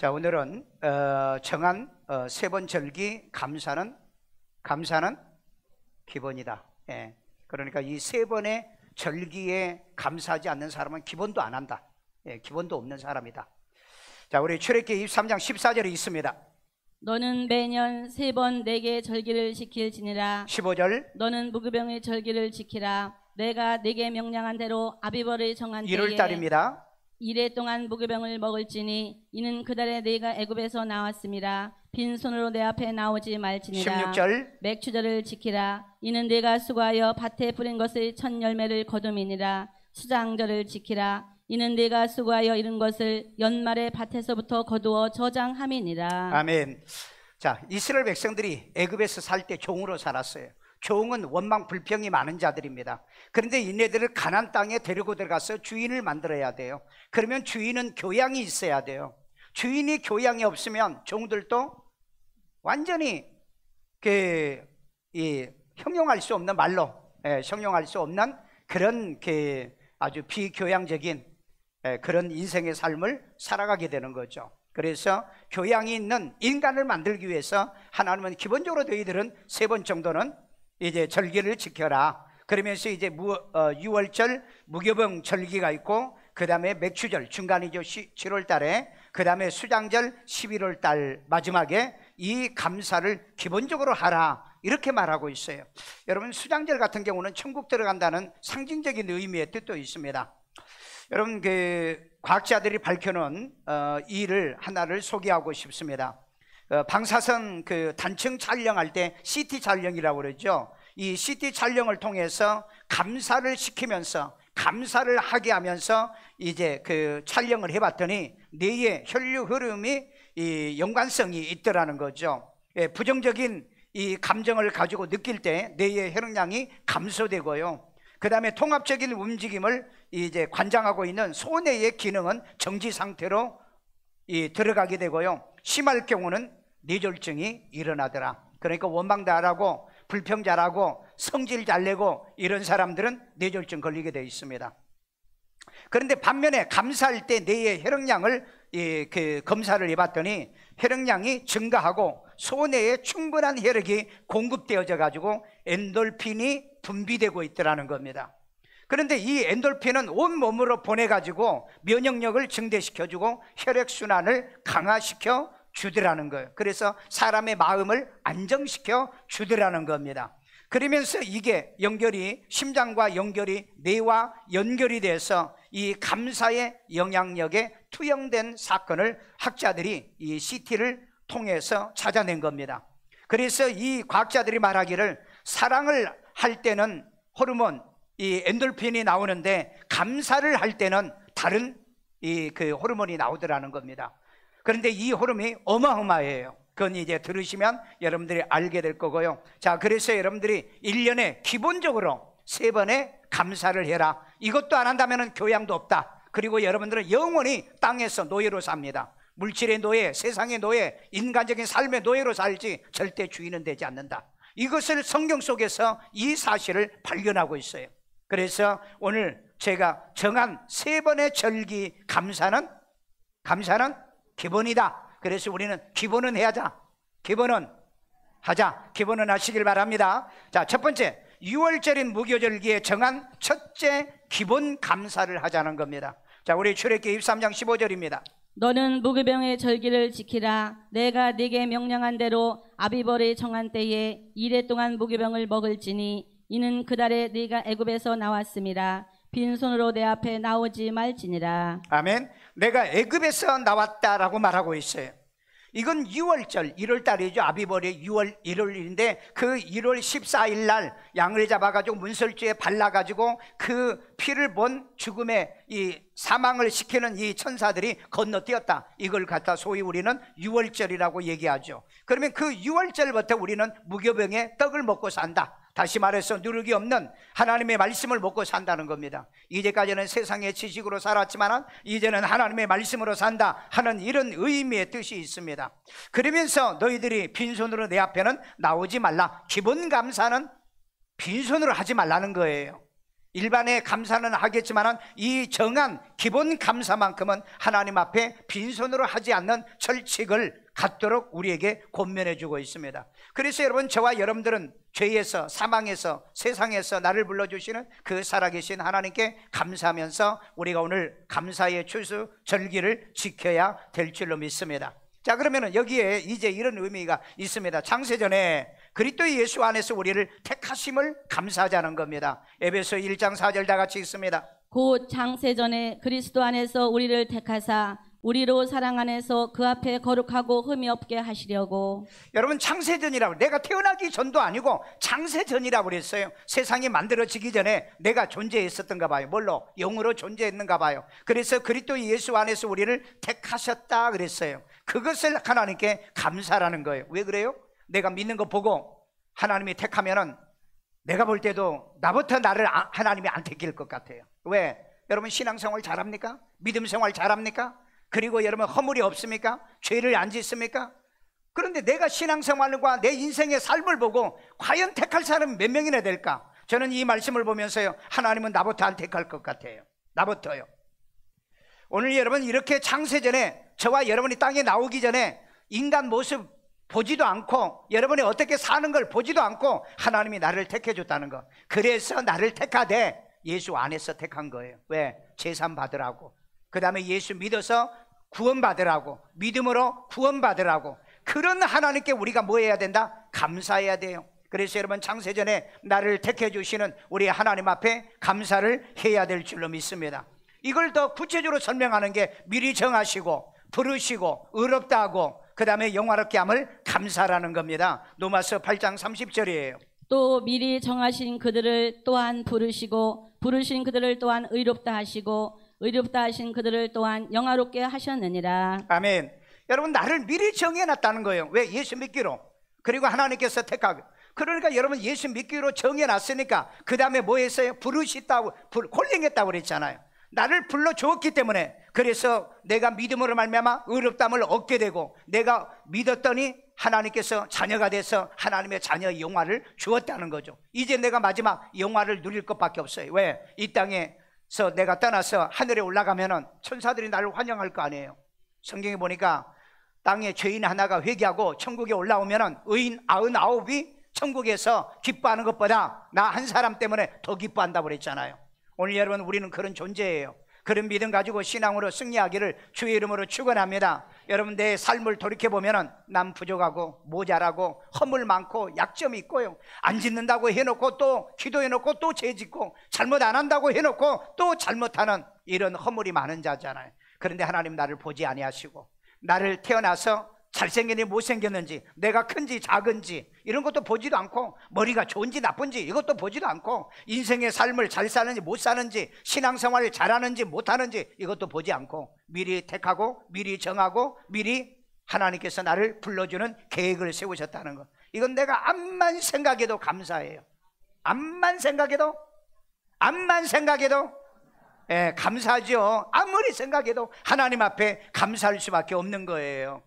자, 오늘은 정한 세 번 절기 감사는 기본이다. 예. 그러니까 이 세 번의 절기에 감사하지 않는 사람은 기본도 안 한다. 예, 기본도 없는 사람이다. 자, 우리 출애굽기 23장 14절에 있습니다. 너는 매년 세 번 내게 절기를 지킬지니라. 15절. 너는 무교병의 절기를 지키라. 내가 네게 명령한 대로 아비벌을 정한 때에 1월달입니다. 이래 동안 무교병을 먹을지니 이는 그달에 네가 애굽에서 나왔음이라. 빈손으로 내 앞에 나오지 말지니라. 16절. 맥추절을 지키라. 이는 네가 수고하여 밭에 뿌린 것의 첫 열매를 거둠이니라. 수장절을 지키라. 이는 네가 수고하여 이룬 것을 연말에 밭에서부터 거두어 저장함이니라. 아멘. 자, 이스라엘 백성들이 애굽에서 살 때 종으로 살았어요. 종은 원망 불평이 많은 자들입니다. 그런데 이네들을 가나안 땅에 데리고 들어가서 주인을 만들어야 돼요. 그러면 주인은 교양이 있어야 돼요. 주인이 교양이 없으면 종들도 완전히 형용할 수 없는 말로, 형용할 수 없는 그런 아주 비교양적인 그런 인생의 삶을 살아가게 되는 거죠. 그래서 교양이 있는 인간을 만들기 위해서 하나님은 기본적으로 너희들은 세 번 정도는 이제 절기를 지켜라. 그러면서 이제 6월절 무교병 절기가 있고, 그 다음에 맥추절 중간이죠. 7월 달에, 그 다음에 수장절 11월 달 마지막에 이 감사를 기본적으로 하라, 이렇게 말하고 있어요. 여러분, 수장절 같은 경우는 천국 들어간다는 상징적인 의미의 뜻도 있습니다. 여러분, 과학자들이 밝혀놓은 일을 하나를 소개하고 싶습니다. 방사선 단층 촬영할 때 CT 촬영이라고 그러죠. 이 CT 촬영을 통해서 감사를 시키면서, 감사를 하게 하면서 이제 촬영을 해봤더니 뇌의 혈류 흐름이 이 연관성이 있더라는 거죠. 부정적인 이 감정을 가지고 느낄 때 뇌의 혈액량이 감소되고요. 그 다음에 통합적인 움직임을 이제 관장하고 있는 소뇌의 기능은 정지 상태로 들어가게 되고요. 심할 경우는 뇌졸중이 일어나더라. 그러니까 원망 잘하고 불평 잘하고 성질 잘 내고 이런 사람들은 뇌졸중 걸리게 되어 있습니다. 그런데 반면에 감사할 때 뇌의 혈액량을 검사를 해봤더니 혈액량이 증가하고 소뇌에 충분한 혈액이 공급되어져 가지고 엔돌핀이 분비되고 있더라는 겁니다. 그런데 이 엔돌핀은 온 몸으로 보내가지고 면역력을 증대시켜주고 혈액순환을 강화시켜 주더라는 거예요. 그래서 사람의 마음을 안정시켜 주더라는 겁니다. 그러면서 이게 연결이, 심장과 연결이, 뇌와 연결이 돼서 이 감사의 영향력에 투영된 사건을 학자들이 이 CT를 통해서 찾아낸 겁니다. 그래서 이 과학자들이 말하기를 사랑을 할 때는 호르몬, 이 엔돌핀이 나오는데 감사를 할 때는 다른 호르몬이 나오더라는 겁니다. 그런데 이 호르몬이 어마어마해요. 그건 이제 들으시면 여러분들이 알게 될 거고요. 자, 그래서 여러분들이 1년에 기본적으로 3번의 감사를 해라. 이것도 안 한다면 교양도 없다. 그리고 여러분들은 영원히 땅에서 노예로 삽니다. 물질의 노예, 세상의 노예, 인간적인 삶의 노예로 살지 절대 주인은 되지 않는다. 이것을 성경 속에서 이 사실을 발견하고 있어요. 그래서 오늘 제가 정한 3번의 절기 감사는 기본이다. 그래서 우리는 기본은 해야자. 기본은 하자. 기본은 하시길 바랍니다. 자, 첫 번째, 6월절인 무교절기에 정한 첫째 기본 감사를 하자는 겁니다. 자, 우리 출애굽기 23장 15절입니다. 너는 무교병의 절기를 지키라. 내가 네게 명령한 대로 아비벌이 정한 때에 이래 동안 무교병을 먹을지니 이는 그달에 네가 애굽에서 나왔음이라. 빈손으로 내 앞에 나오지 말지니라. 아멘. 내가 애굽에서 나왔다라고 말하고 있어요. 이건 6월절, 1월달이죠. 아비벌이 6월 1월인데 그 1월 14일 날 양을 잡아가지고 문설주에 발라가지고 그 피를 본 죽음의 이 사망을 시키는 이 천사들이 건너뛰었다. 이걸 갖다 소위 우리는 6월절이라고 얘기하죠. 그러면 그 6월절부터 우리는 무교병의 떡을 먹고 산다. 다시 말해서 누룩이 없는 하나님의 말씀을 먹고 산다는 겁니다. 이제까지는 세상의 지식으로 살았지만 이제는 하나님의 말씀으로 산다 하는 이런 의미의 뜻이 있습니다. 그러면서 너희들이 빈손으로 내 앞에는 나오지 말라. 기본 감사는 빈손으로 하지 말라는 거예요. 일반의 감사는 하겠지만 이 정한 기본 감사만큼은 하나님 앞에 빈손으로 하지 않는 철칙을 갖도록 우리에게 권면해 주고 있습니다. 그래서 여러분, 저와 여러분들은 죄에서, 사망에서, 세상에서 나를 불러주시는 그 살아계신 하나님께 감사하면서 우리가 오늘 감사의 추수 절기를 지켜야 될 줄로 믿습니다. 자, 그러면 여기에 이제 이런 의미가 있습니다. 창세전에 그리스도 예수 안에서 우리를 택하심을 감사하자는 겁니다. 에베소 1장 4절 다 같이 읽습니다. 곧 창세전에 그리스도 안에서 우리를 택하사 우리로 사랑 안에서 그 앞에 거룩하고 흠이 없게 하시려고. 여러분, 창세전이라고, 내가 태어나기 전도 아니고 창세전이라고 그랬어요. 세상이 만들어지기 전에 내가 존재했었던가 봐요. 뭘로? 영으로 존재했는가 봐요. 그래서 그리스도 예수 안에서 우리를 택하셨다 그랬어요. 그것을 하나님께 감사라는 거예요. 왜 그래요? 내가 믿는 거 보고 하나님이 택하면은 내가 볼 때도 나부터 나를 하나님이 안 택일 것 같아요. 왜? 여러분, 신앙생활 잘합니까? 믿음 생활 잘합니까? 그리고 여러분, 허물이 없습니까? 죄를 안 짓습니까? 그런데 내가 신앙생활과 내 인생의 삶을 보고 과연 택할 사람이 몇 명이나 될까? 저는 이 말씀을 보면서요, 하나님은 나부터 안 택할 것 같아요. 나부터요. 오늘 여러분, 이렇게 창세전에 저와 여러분이 땅에 나오기 전에 인간 모습 보지도 않고 여러분이 어떻게 사는 걸 보지도 않고 하나님이 나를 택해 줬다는 거. 그래서 나를 택하되 예수 안에서 택한 거예요. 왜? 제산 받으라고. 그 다음에 예수 믿어서 구원받으라고, 믿음으로 구원받으라고. 그런 하나님께 우리가 뭐 해야 된다? 감사해야 돼요. 그래서 여러분, 창세전에 나를 택해 주시는 우리 하나님 앞에 감사를 해야 될 줄로 믿습니다. 이걸 더 구체적으로 설명하는 게 미리 정하시고 부르시고 의롭다 하고 그 다음에 영화롭게 함을 감사라는 겁니다. 로마서 8장 30절이에요 또 미리 정하신 그들을 또한 부르시고 부르신 그들을 또한 의롭다 하시고 의롭다 하신 그들을 또한 영화롭게 하셨느니라. 아멘. 여러분, 나를 미리 정해놨다는 거예요. 왜? 예수 믿기로. 그리고 하나님께서 택하고. 그러니까 여러분, 예수 믿기로 정해놨으니까 그 다음에 뭐 했어요? 부르셨다고, 콜링했다고 그랬잖아요. 나를 불러주었기 때문에. 그래서 내가 믿음으로 말미암아 의롭다함을 얻게 되고 내가 믿었더니 하나님께서 자녀가 돼서 하나님의 자녀의 영화를 주었다는 거죠. 이제 내가 마지막 영화를 누릴 것밖에 없어요. 왜? 이 땅에서 내가 떠나서 하늘에 올라가면은 천사들이 나를 환영할 거 아니에요. 성경에 보니까 땅에 죄인 하나가 회개하고 천국에 올라오면은 의인 99이 천국에서 기뻐하는 것보다 나 한 사람 때문에 더 기뻐한다고 그랬잖아요. 오늘 여러분, 우리는 그런 존재예요. 그런 믿음 가지고 신앙으로 승리하기를 주의 이름으로 축원합니다. 여러분, 내 삶을 돌이켜보면은 난 부족하고 모자라고 허물 많고 약점이 있고요, 안 짓는다고 해놓고 또 기도해놓고 또 죄 짓고 잘못 안 한다고 해놓고 또 잘못하는 이런 허물이 많은 자잖아요. 그런데 하나님 나를 보지 아니하시고 나를 태어나서 잘생겼는지 못생겼는지, 내가 큰지 작은지 이런 것도 보지도 않고, 머리가 좋은지 나쁜지 이것도 보지도 않고, 인생의 삶을 잘 사는지 못 사는지, 신앙생활을 잘하는지 못하는지 이것도 보지 않고 미리 택하고 미리 정하고 미리 하나님께서 나를 불러주는 계획을 세우셨다는 것. 이건 내가 암만 생각해도 감사해요. 암만 생각해도 감사하죠. 아무리 생각해도 하나님 앞에 감사할 수밖에 없는 거예요.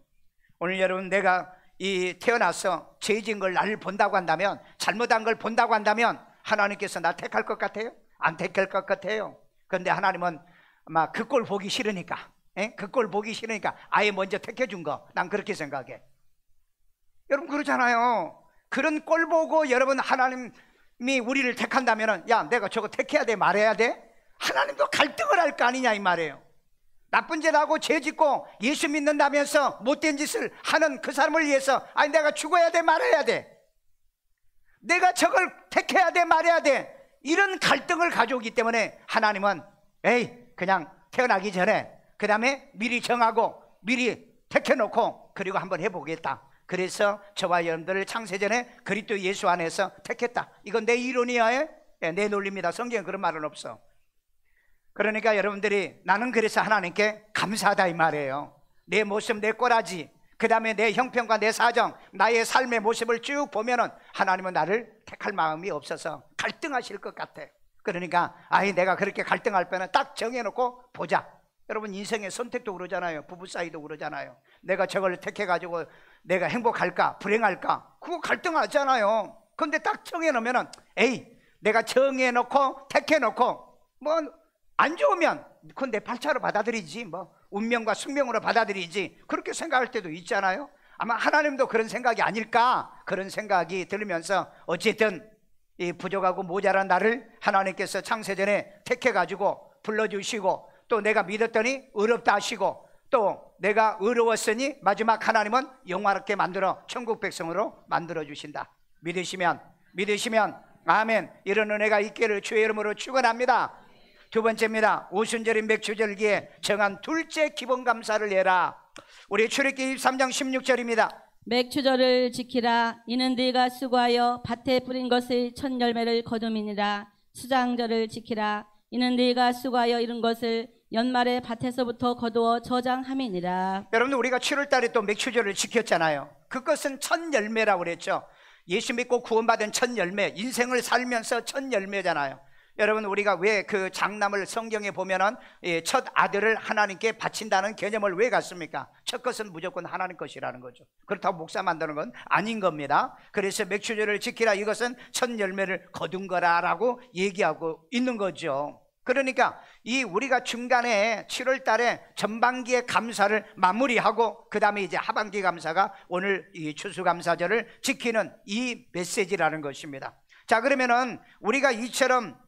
오늘 여러분, 내가 이 태어나서 죄진 걸 나를 본다고 한다면, 잘못한 걸 본다고 한다면 하나님께서 나 택할 것 같아요? 안 택할 것 같아요? 그런데 하나님은 아마 그 꼴 보기 싫으니까, 그 꼴 보기 싫으니까 아예 먼저 택해 준 거, 난 그렇게 생각해. 여러분, 그러잖아요. 그런 꼴 보고 여러분, 하나님이 우리를 택한다면, 야, 내가 저거 택해야 돼 말해야 돼? 하나님도 갈등을 할 거 아니냐 이 말이에요. 나쁜 짓 하고 죄 짓고 예수 믿는다면서 못된 짓을 하는 그 사람을 위해서, 아니 내가 죽어야 돼 말해야 돼, 내가 저걸 택해야 돼 말해야 돼, 이런 갈등을 가져오기 때문에 하나님은 에이, 그냥 태어나기 전에 그 다음에 미리 정하고 미리 택해놓고 그리고 한번 해보겠다. 그래서 저와 여러분들을 창세전에 그리스도 예수 안에서 택했다. 이건 내 이론이야, 내 논리입니다. 성경에 그런 말은 없어. 그러니까 여러분들이, 나는 그래서 하나님께 감사하다 이 말이에요. 내 모습, 내 꼬라지, 그 다음에 내 형편과 내 사정, 나의 삶의 모습을 쭉 보면은 하나님은 나를 택할 마음이 없어서 갈등하실 것 같아. 그러니까 아이, 내가 그렇게 갈등할 때는 딱 정해놓고 보자. 여러분, 인생의 선택도 그러잖아요. 부부 사이도 그러잖아요. 내가 저걸 택해가지고 내가 행복할까 불행할까, 그거 갈등하잖아요. 근데 딱 정해놓으면은 에이, 내가 정해놓고 택해놓고 뭐 안 좋으면 그건 내 발차로 받아들이지, 뭐 운명과 숙명으로 받아들이지, 그렇게 생각할 때도 있잖아요. 아마 하나님도 그런 생각이 아닐까, 그런 생각이 들으면서 어쨌든 이 부족하고 모자란 나를 하나님께서 창세전에 택해가지고 불러주시고, 또 내가 믿었더니 의롭다 하시고, 또 내가 의로웠으니 마지막 하나님은 영화롭게 만들어 천국 백성으로 만들어 주신다. 믿으시면 아멘. 이런 은혜가 있기를 주의 이름으로 축원합니다. 두 번째입니다. 오순절인 맥추절기에 정한 둘째 기본 감사를 해라. 우리 출애굽기 23장 16절입니다. 맥추절을 지키라. 이는 네가 수고하여 밭에 뿌린 것의 첫 열매를 거둠이니라. 수장절을 지키라. 이는 네가 수고하여 이룬 것을 연말에 밭에서부터 거두어 저장함이니라. 여러분, 우리가 7월 달에 또 맥추절을 지켰잖아요. 그것은 첫 열매라고 그랬죠. 예수 믿고 구원받은 첫 열매, 인생을 살면서 첫 열매잖아요. 여러분, 우리가 왜 그 장남을 성경에 보면은 첫 아들을 하나님께 바친다는 개념을 왜 갖습니까? 첫 것은 무조건 하나님 것이라는 거죠. 그렇다고 목사 만드는 건 아닌 겁니다. 그래서 맥추절을 지키라, 이것은 첫 열매를 거둔 거라라고 얘기하고 있는 거죠. 그러니까 이 우리가 중간에 7월 달에 전반기의 감사를 마무리하고 그 다음에 이제 하반기 감사가 오늘 이 추수감사절을 지키는 이 메시지라는 것입니다. 자, 그러면은 우리가 이처럼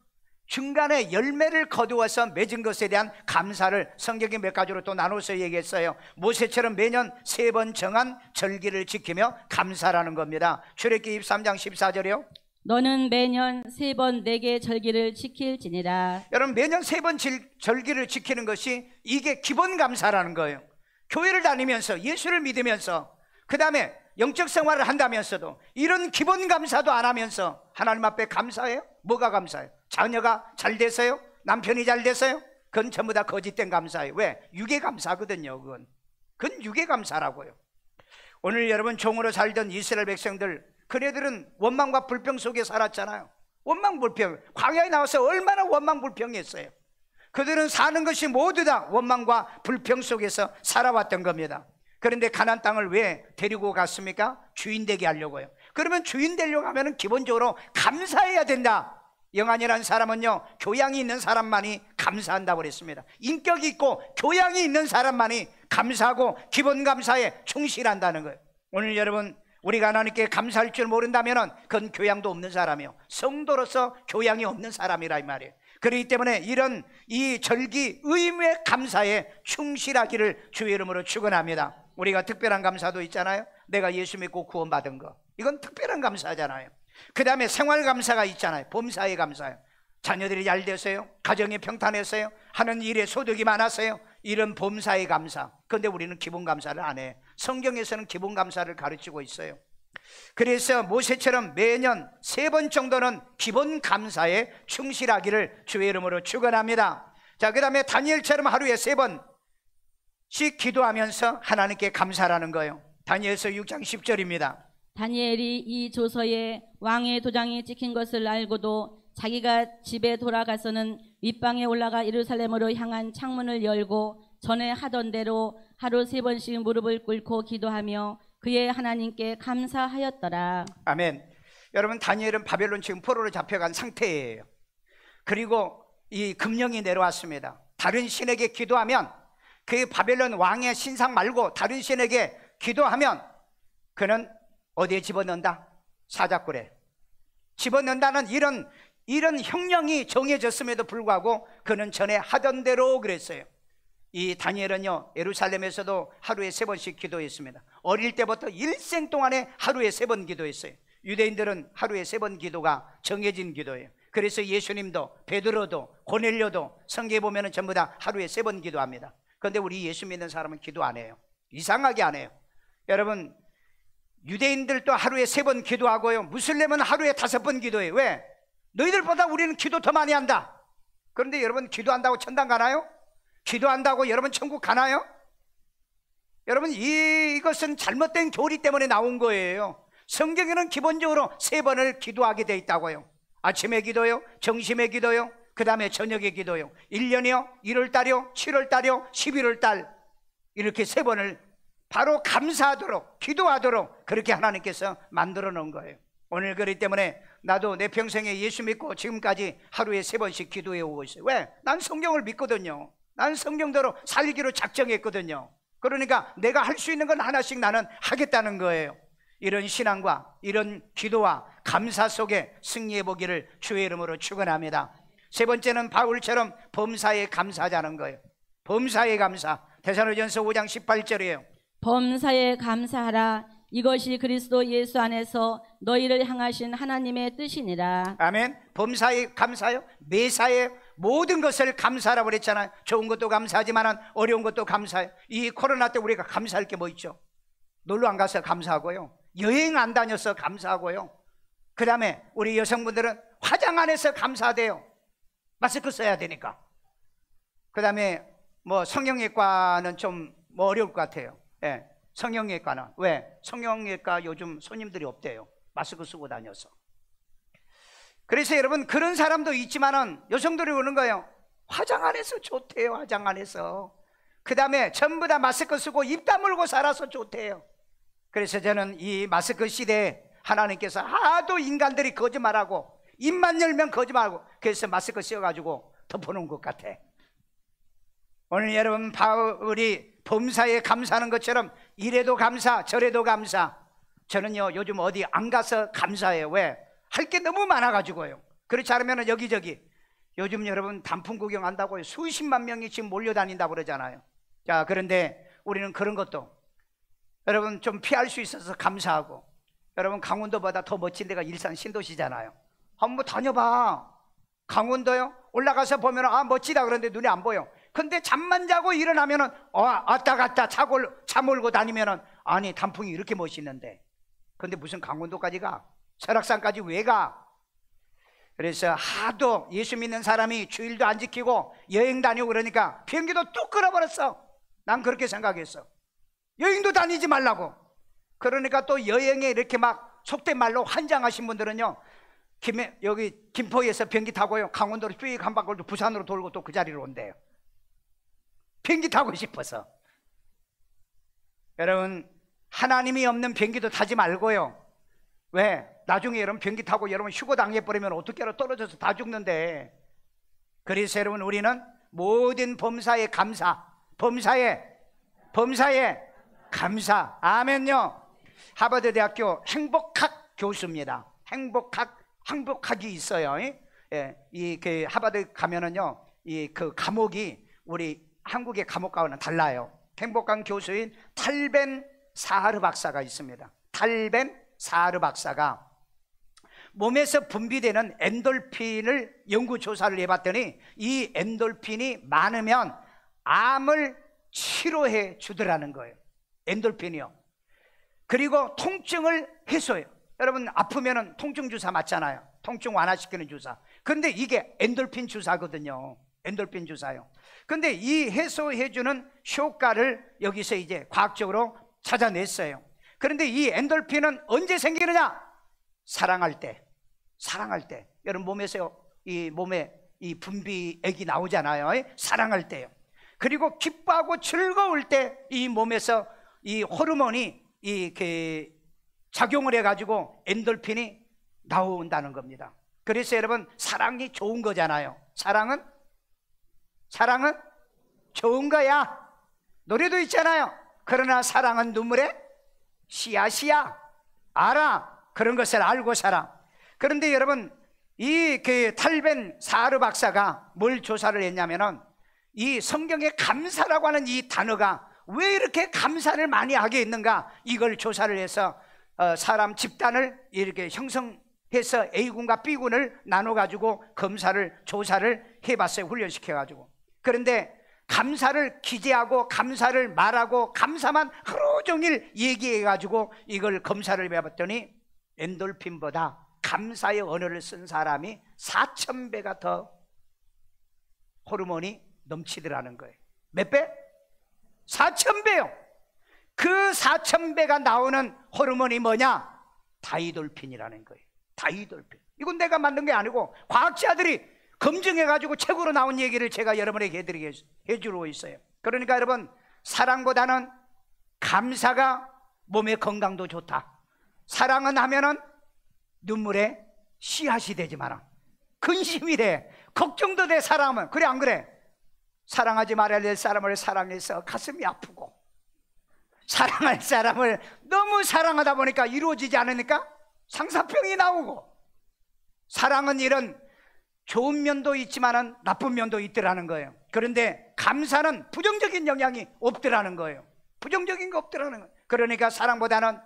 중간에 열매를 거두어서 맺은 것에 대한 감사를 성경이 몇 가지로 또 나눠서 얘기했어요. 모세처럼 매년 3번 정한 절기를 지키며 감사라는 겁니다. 출애굽기 23장 14절이요. 너는 매년 3번 내게 절기를 지킬지니라. 여러분, 매년 3번 절기를 지키는 것이 이게 기본 감사라는 거예요. 교회를 다니면서 예수를 믿으면서 그 다음에 영적 생활을 한다면서도 이런 기본 감사도 안 하면서 하나님 앞에 감사해요? 뭐가 감사해요? 자녀가 잘 돼서요? 남편이 잘 돼서요? 그건 전부 다 거짓된 감사예요. 왜? 육의 감사거든요. 그건 육의 감사라고요. 오늘 여러분, 종으로 살던 이스라엘 백성들, 그네들은 원망과 불평 속에 살았잖아요. 원망 불평, 광야에 나와서 얼마나 원망 불평했어요. 그들은 사는 것이 모두 다 원망과 불평 속에서 살아왔던 겁니다. 그런데 가나안 땅을 왜 데리고 갔습니까? 주인 되게 하려고요. 그러면 주인 되려고 하면 기본적으로 감사해야 된다. 영안이라는 사람은요, 교양이 있는 사람만이 감사한다고 그랬습니다. 인격이 있고 교양이 있는 사람만이 감사하고 기본 감사에 충실한다는 거예요. 오늘 여러분, 우리가 하나님께 감사할 줄 모른다면 그건 교양도 없는 사람이요, 성도로서 교양이 없는 사람이라 이 말이에요. 그렇기 때문에 이런 이 절기 의무의 감사에 충실하기를 주의 이름으로 축원합니다. 우리가 특별한 감사도 있잖아요. 내가 예수 믿고 구원받은 거, 이건 특별한 감사잖아요. 그 다음에 생활 감사가 있잖아요. 범사의 감사요. 자녀들이 잘 됐어요, 가정이 평탄했어요, 하는 일에 소득이 많았어요, 이런 범사의 감사. 그런데 우리는 기본 감사를 안 해. 성경에서는 기본 감사를 가르치고 있어요. 그래서 모세처럼 매년 3번 정도는 기본 감사에 충실하기를 주의 이름으로 축원합니다. 자, 그 다음에 다니엘처럼 하루에 3번씩 기도하면서 하나님께 감사라는 거예요. 다니엘서 6장 10절입니다. 다니엘이 이 조서에 왕의 도장이 찍힌 것을 알고도 자기가 집에 돌아가서는 윗방에 올라가 예루살렘으로 향한 창문을 열고 전에 하던 대로 하루 3번씩 무릎을 꿇고 기도하며 그의 하나님께 감사하였더라. 아멘. 여러분, 다니엘은 바벨론 지금 포로로 잡혀간 상태예요. 그리고 이 금령이 내려왔습니다. 다른 신에게 기도하면, 그 바벨론 왕의 신상 말고 다른 신에게 기도하면 그는 어디에 집어넣는다? 사자굴에 집어넣는다는 이런 형령이 정해졌음에도 불구하고 그는 전에 하던 대로 그랬어요. 이 다니엘은요, 예루살렘에서도 하루에 3번씩 기도했습니다. 어릴 때부터 일생 동안에 하루에 3번 기도했어요. 유대인들은 하루에 3번 기도가 정해진 기도예요. 그래서 예수님도, 베드로도, 고넬료도 성경에 보면 전부 다 하루에 3번 기도합니다. 그런데 우리 예수 믿는 사람은 기도 안 해요. 이상하게 안 해요. 여러분, 유대인들도 하루에 3번 기도하고요, 무슬림은 하루에 5번 기도해요. 왜? 너희들보다 우리는 기도 더 많이 한다. 그런데 여러분, 기도한다고 천당 가나요? 기도한다고 여러분 천국 가나요? 여러분, 이것은 잘못된 교리 때문에 나온 거예요. 성경에는 기본적으로 3번을 기도하게 돼 있다고요. 아침에 기도요, 점심에 기도요, 그 다음에 저녁에 기도요. 1년이요, 1월달이요, 7월달이요, 11월달, 이렇게 3번을 바로 감사하도록, 기도하도록 그렇게 하나님께서 만들어 놓은 거예요. 오늘 그렇기 때문에 나도 내 평생에 예수 믿고 지금까지 하루에 3번씩 기도해 오고 있어요. 왜? 난 성경을 믿거든요. 난 성경대로 살기로 작정했거든요. 그러니까 내가 할 수 있는 건 하나씩 나는 하겠다는 거예요. 이런 신앙과 이런 기도와 감사 속에 승리해 보기를 주의 이름으로 축원합니다. 세 번째는 바울처럼 범사에 감사하자는 거예요. 범사에 감사. 데살로니가전서 5장 18절이에요. 범사에 감사하라. 이것이 그리스도 예수 안에서 너희를 향하신 하나님의 뜻이니라. 아멘. 범사에 감사요. 매사에 모든 것을 감사하라고 그랬잖아요. 좋은 것도 감사하지만 어려운 것도 감사해요. 이 코로나 때 우리가 감사할 게 뭐 있죠? 놀러 안 가서 감사하고요, 여행 안 다녀서 감사하고요, 그 다음에 우리 여성분들은 화장 안 해서 감사하대요. 마스크 써야 되니까. 그 다음에 뭐 성형외과는 좀 뭐 어려울 것 같아요. 예, 성형외과는. 왜? 성형외과 요즘 손님들이 없대요. 마스크 쓰고 다녀서. 그래서 여러분, 그런 사람도 있지만은 여성들이 오는 거예요. 화장 안 해서 좋대요. 화장 안 해서. 그 다음에 전부 다 마스크 쓰고 입 다물고 살아서 좋대요. 그래서 저는 이 마스크 시대에 하나님께서 하도 인간들이 거짓말하고 입만 열면 거짓말하고, 그래서 마스크 씌워가지고 덮어놓은 것 같아. 오늘 여러분, 바울이 범사에 감사하는 것처럼 이래도 감사 저래도 감사. 저는요 요즘 어디 안 가서 감사해요. 왜? 할 게 너무 많아가지고요. 그렇지 않으면 여기저기 요즘 여러분 단풍 구경한다고 수십만 명이 지금 몰려다닌다고 그러잖아요. 자, 그런데 우리는 그런 것도 여러분 좀 피할 수 있어서 감사하고, 여러분 강원도보다 더 멋진 데가 일산 신도시잖아요. 한번 다녀봐. 강원도요 올라가서 보면 아 멋지다 그런데 눈에 안 보여. 근데 잠만 자고 일어나면은 왔다 갔다 차 몰고 다니면은 아니 단풍이 이렇게 멋있는데, 근데 무슨 강원도까지 가? 설악산까지 왜 가? 그래서 하도 예수 믿는 사람이 주일도 안 지키고 여행 다니고 그러니까 비행기도 뚝 끌어버렸어. 난 그렇게 생각했어. 여행도 다니지 말라고. 그러니까 또 여행에 이렇게 막 속된 말로 환장하신 분들은요, 여기 김포에서 비행기 타고요 강원도로 쭉 한 바퀴 부산으로 돌고 또 그 자리로 온대요. 비행기 타고 싶어서. 여러분, 하나님이 없는 비행기도 타지 말고요. 왜? 나중에 여러분 비행기 타고 여러분 휴고 당해버리면 어떻게 떨어져서 다 죽는데. 그래서 여러분, 우리는 모든 범사에 감사. 범사에 감사. 아멘요. 하버드 대학교 행복학 교수입니다. 행복학이 있어요. 예, 이 그 하버드 가면은요, 이 그 과목이 우리 한국의 과목과는 달라요. 행복학 교수인 탈벤 사하르 박사가 있습니다. 탈벤 사하르 박사가 몸에서 분비되는 엔돌핀을 연구조사를 해봤더니 이 엔돌핀이 많으면 암을 치료해 주더라는 거예요. 엔돌핀이요. 그리고 통증을 해소해요. 여러분 아프면은 통증 주사 맞잖아요. 통증 완화시키는 주사. 근데 이게 엔돌핀 주사거든요. 엔돌핀 주사요. 근데 이 해소해주는 효과를 여기서 이제 과학적으로 찾아냈어요. 그런데 이 엔돌핀은 언제 생기느냐? 사랑할 때. 여러분 몸에서 이 몸에 이 분비액이 나오잖아요. 사랑할 때요. 그리고 기뻐하고 즐거울 때 이 몸에서 이 호르몬이 이 작용을 해가지고 엔돌핀이 나온다는 겁니다. 그래서 여러분, 사랑이 좋은 거잖아요. 사랑은 좋은 거야. 노래도 있잖아요. 그러나 사랑은 눈물의 씨앗이야. 알아. 그런 것을 알고 살아. 그런데 여러분, 이 탈벤 사하르 박사가 뭘 조사를 했냐면은 이 성경에 감사라고 하는 이 단어가 왜 이렇게 감사를 많이 하게 있는가, 이걸 조사를 해서 사람 집단을 이렇게 형성해서 A군과 B군을 나눠가지고 조사를 해봤어요. 훈련시켜가지고. 그런데 감사를 기재하고 감사를 말하고 감사만 하루 종일 얘기해가지고 이걸 검사를 해봤더니 엔돌핀보다 감사의 언어를 쓴 사람이 4,000배가 더 호르몬이 넘치더라는 거예요. 몇 배? 4,000배요. 그 4,000배가 나오는 호르몬이 뭐냐? 다이돌핀이라는 거예요. 다이돌핀. 이건 내가 만든 게 아니고 과학자들이 검증해가지고 책으로 나온 얘기를 제가 여러분에게 해주고 있어요. 그러니까 여러분, 사랑보다는 감사가 몸의 건강도 좋다. 사랑은 하면은 눈물에 씨앗이 되지 마라. 근심이 돼. 걱정도 돼. 사랑하면. 그래 안 그래? 사랑하지 말아야 될 사람을 사랑해서 가슴이 아프고, 사랑할 사람을 너무 사랑하다 보니까 이루어지지 않으니까 상사병이 나오고, 사랑은 이런 좋은 면도 있지만은 나쁜 면도 있더라는 거예요. 그런데 감사는 부정적인 영향이 없더라는 거예요. 부정적인 거 없더라는 거예요. 그러니까 사랑보다는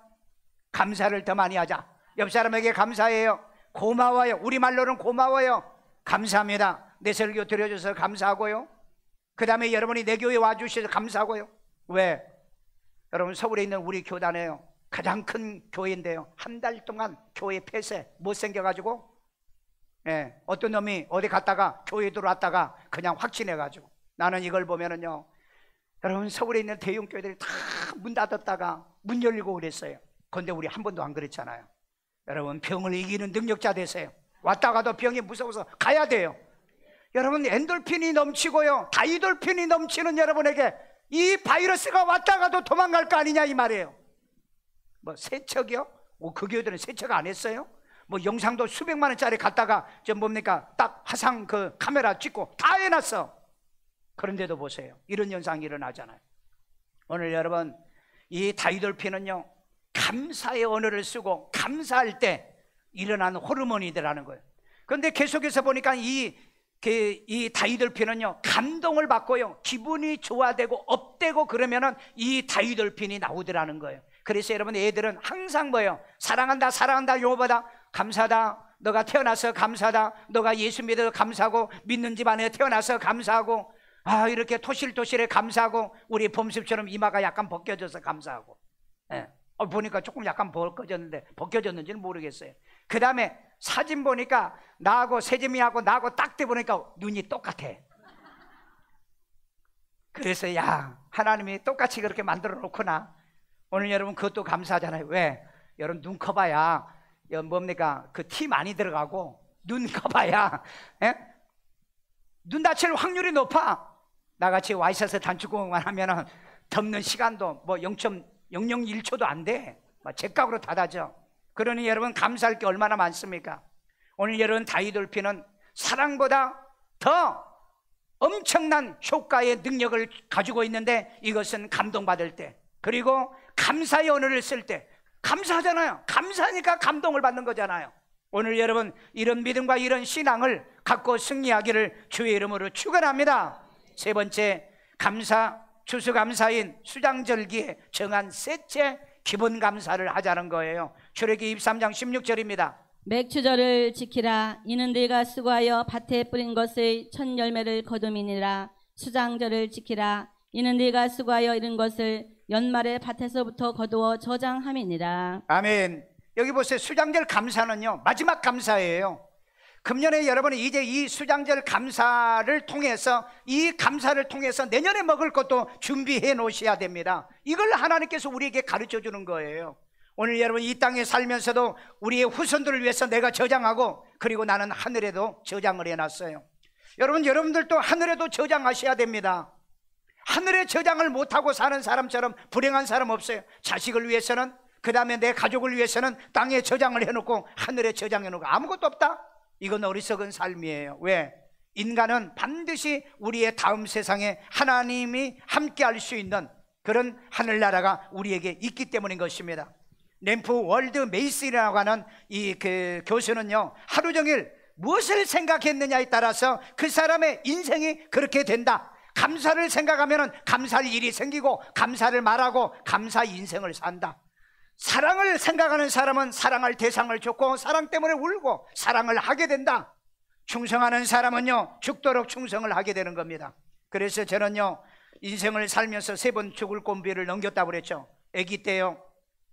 감사를 더 많이 하자. 옆 사람에게 감사해요. 고마워요. 우리말로는 고마워요. 감사합니다. 내 설교 들어줘서 감사하고요. 그 다음에 여러분이 내 교회 와주셔서 감사하고요. 왜? 여러분, 서울에 있는 우리 교단에요, 가장 큰 교회인데요, 한 달 동안 교회 폐쇄 못생겨가지고, 어떤 놈이 어디 갔다가 교회 들어왔다가 그냥 확진해가지고, 나는 이걸 보면은요, 여러분, 서울에 있는 대형 교회들이 다 문 닫았다가 문 열리고 그랬어요. 그런데 우리 한 번도 안 그랬잖아요. 여러분, 병을 이기는 능력자 되세요. 왔다가도 병이 무서워서 가야 돼요. 여러분, 엔돌핀이 넘치고요, 다이돌핀이 넘치는 여러분에게 이 바이러스가 왔다가도 도망갈 거 아니냐 이 말이에요. 뭐 세척이요? 그 교회들은 세척 안 했어요? 뭐 영상도 수백만 원짜리 갖다가 저 뭡니까, 딱 화상 그 카메라 찍고 다 해놨어. 그런데도 보세요, 이런 현상이 일어나잖아요. 오늘 여러분, 이 다이돌핀은요, 감사의 언어를 쓰고 감사할 때 일어나는 호르몬이더라는 거예요. 그런데 계속해서 보니까 이 다이돌핀은요, 감동을 받고요, 기분이 좋아되고 업되고 그러면은 이 다이돌핀이 나오더라는 거예요. 그래서 여러분, 애들은 항상 뭐예요? 사랑한다, 사랑한다, 용어보다 감사하다, 너가 태어나서 감사하다, 너가 예수 믿어서 감사하고, 믿는 집안에 태어나서 감사하고, 이렇게 토실토실해 감사하고, 우리 봄습처럼 이마가 약간 벗겨져서 감사하고, 보니까 조금 약간 벗겨졌는지는 모르겠어요. 그 다음에 사진 보니까 나하고 세진이하고 나하고 딱 대보니까 눈이 똑같아. 그래서 야, 하나님이 똑같이 그렇게 만들어 놓구나. 오늘 여러분, 그것도 감사하잖아요. 왜? 여러분, 눈 커봐야 뭡니까, 그 티 많이 들어가고, 눈 커봐야 눈 다칠 확률이 높아. 나같이 와이셔츠 단축공만 하면은 덮는 시간도 뭐 0.001초도 안 돼. 제각으로 닫아져. 그러니 여러분, 감사할 게 얼마나 많습니까? 오늘 여러분, 다이돌핀은 사랑보다 더 엄청난 효과의 능력을 가지고 있는데, 이것은 감동받을 때, 그리고 감사의 언어를 쓸 때, 감사하잖아요. 감사하니까 감동을 받는 거잖아요. 오늘 여러분, 이런 믿음과 이런 신앙을 갖고 승리하기를 주의 이름으로 축원합니다. 세 번째, 추수감사인 수장절기에 정한 셋째 기본 감사를 하자는 거예요. 출애굽기 23장 16절입니다. 맥추절을 지키라. 이는 네가 수고하여 밭에 뿌린 것의 첫 열매를 거둠이니라. 수장절을 지키라. 이는 네가 수고하여 이른 것을 연말에 밭에서부터 거두어 저장함이니라. 아멘. 여기 보세요. 수장절 감사는요, 마지막 감사예요. 금년에 여러분이 이제 이 수장절 감사를 통해서, 이 감사를 통해서 내년에 먹을 것도 준비해 놓으셔야 됩니다. 이걸 하나님께서 우리에게 가르쳐 주는 거예요. 오늘 여러분, 이 땅에 살면서도 우리의 후손들을 위해서 내가 저장하고, 그리고 나는 하늘에도 저장을 해놨어요. 여러분들도 하늘에도 저장하셔야 됩니다. 하늘에 저장을 못하고 사는 사람처럼 불행한 사람 없어요. 자식을 위해서는, 그 다음에 내 가족을 위해서는 땅에 저장을 해놓고 하늘에 저장해놓고 아무것도 없다? 이건 어리석은 삶이에요. 왜? 인간은 반드시 우리의 다음 세상에 하나님이 함께 할 수 있는 그런 하늘나라가 우리에게 있기 때문인 것입니다. 램프 월드 메이슨이라고 하는 이 교수는요, 하루 종일 무엇을 생각했느냐에 따라서 그 사람의 인생이 그렇게 된다. 감사를 생각하면 감사할 일이 생기고, 감사를 말하고 감사 인생을 산다. 사랑을 생각하는 사람은 사랑할 대상을 줬고, 사랑 때문에 울고 사랑을 하게 된다. 충성하는 사람은요, 죽도록 충성을 하게 되는 겁니다. 그래서 저는요, 인생을 살면서 3번 죽을 곤비를 넘겼다고 그랬죠. 아기 때요,